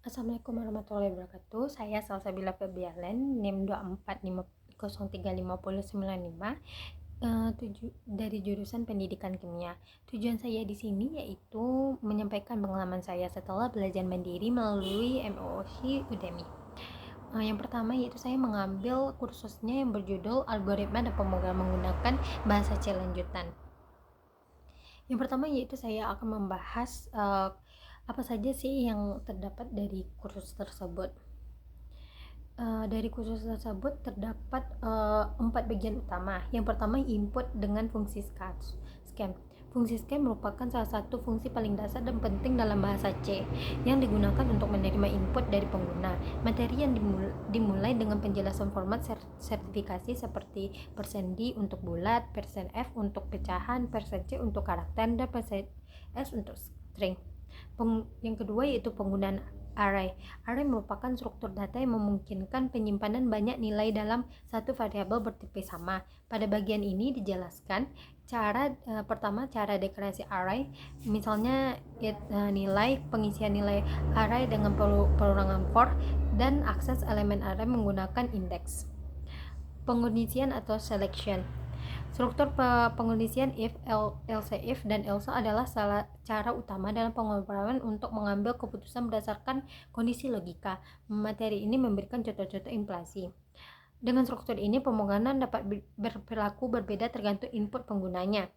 Assalamualaikum warahmatullahi wabarakatuh. Saya Salsabila Febrialen, NIM 245035095, dari jurusan Pendidikan Kimia. Tujuan saya di sini yaitu menyampaikan pengalaman saya setelah belajar mandiri melalui MOOC Udemy. Yang pertama yaitu saya mengambil kursusnya yang berjudul Algoritma dan Pemrograman menggunakan bahasa C lanjutan. Yang pertama yaitu saya akan membahas apa saja sih yang terdapat dari kursus tersebut. Dari kursus tersebut terdapat 4 bagian utama. Yang pertama, input dengan fungsi scan. Fungsi scan merupakan salah satu fungsi paling dasar dan penting dalam bahasa C yang digunakan untuk menerima input dari pengguna. Materi yang dimulai dengan penjelasan format sertifikasi seperti %D untuk bulat, %F untuk pecahan, %C untuk karakter, dan %S untuk string. Yang kedua yaitu penggunaan array. Array merupakan struktur data yang memungkinkan penyimpanan banyak nilai dalam satu variabel bertipe sama. Pada bagian ini dijelaskan pertama cara deklarasi array, misalnya nilai, pengisian nilai array dengan perorangan for, dan akses elemen array menggunakan indeks. Pengundisian atau selection. Struktur pengundisian if, else if, dan else adalah salah cara utama dalam pemrograman untuk mengambil keputusan berdasarkan kondisi logika. Materi ini memberikan contoh-contoh implikasi. Dengan struktur ini, pemrograman dapat berperilaku berbeda tergantung input penggunanya.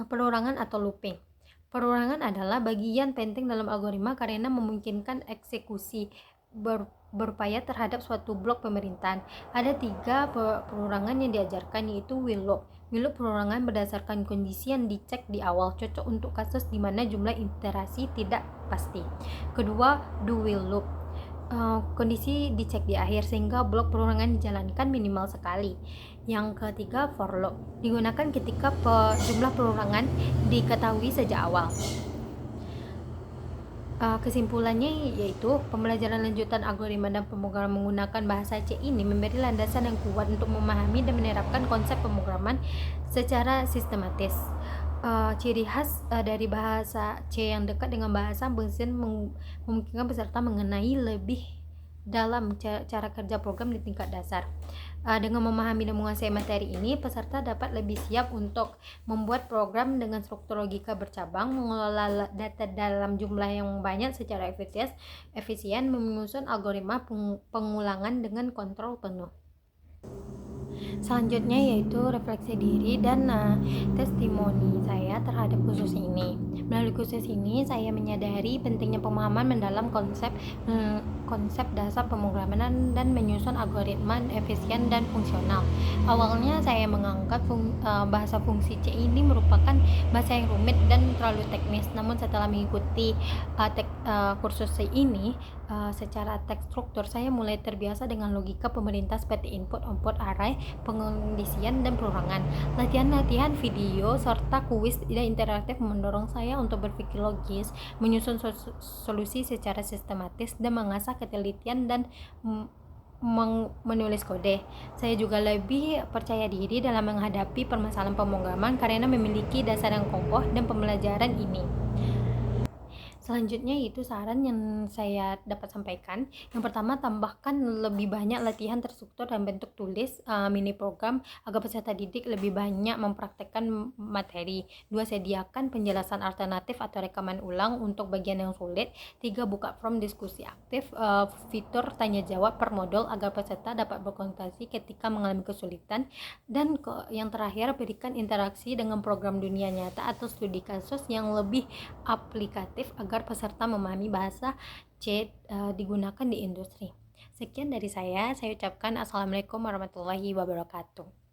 Perorangan atau looping. Perorangan adalah bagian penting dalam algoritma karena memungkinkan eksekusi berupaya terhadap suatu blok pemerintahan. Ada 3 perorangan yang diajarkan, yaitu while loop. While loop perorangan berdasarkan kondisi yang dicek di awal, cocok untuk kasus di mana jumlah iterasi tidak pasti. Kedua, do while loop. Kondisi dicek di akhir sehingga blok perorangan dijalankan minimal sekali. Yang ketiga, for loop. Digunakan ketika jumlah perorangan diketahui sejak awal. Kesimpulannya yaitu pembelajaran lanjutan algoritma dan pemrograman menggunakan bahasa C ini memberi landasan yang kuat untuk memahami dan menerapkan konsep pemrograman secara sistematis. Ciri khas dari bahasa C yang dekat dengan bahasa mesin memungkinkan peserta mengenai lebih dalam cara kerja program di tingkat dasar. Dengan memahami dan menguasai materi ini, peserta dapat lebih siap untuk membuat program dengan struktur logika bercabang, mengelola data dalam jumlah yang banyak secara efisien, menyusun algoritma pengulangan dengan kontrol penuh. Selanjutnya yaitu refleksi diri dan testimoni saya terhadap kursus ini. Melalui kursus ini saya menyadari pentingnya pemahaman mendalam konsep dasar pemrograman dan menyusun algoritma efisien dan fungsional. Awalnya saya menganggap bahasa fungsi C ini merupakan bahasa yang rumit dan terlalu teknis. Namun setelah mengikuti kursus ini secara teks struktur, saya mulai terbiasa dengan logika pemerintah seperti input, output, array, pengundisian, dan perorangan. Latihan-latihan video serta kuis dan interaktif mendorong saya untuk berpikir logis, menyusun solusi secara sistematis, dan mengasah ketelitian dan menulis kode. Saya juga lebih percaya diri dalam menghadapi permasalahan pemrograman karena memiliki dasar yang kokoh dan pembelajaran ini. Selanjutnya itu saran yang saya dapat sampaikan. Yang pertama, tambahkan lebih banyak latihan terstruktur dan bentuk tulis mini program agar peserta didik lebih banyak mempraktekkan materi. 2. Sediakan penjelasan alternatif atau rekaman ulang untuk bagian yang sulit. 3. Buka form diskusi aktif, fitur tanya jawab per modul agar peserta dapat berkonsultasi ketika mengalami kesulitan. Dan yang terakhir, berikan interaksi dengan program dunia nyata atau studi kasus yang lebih aplikatif agar peserta memahami bahasa C digunakan di industri. Sekian dari saya ucapkan assalamualaikum warahmatullahi wabarakatuh.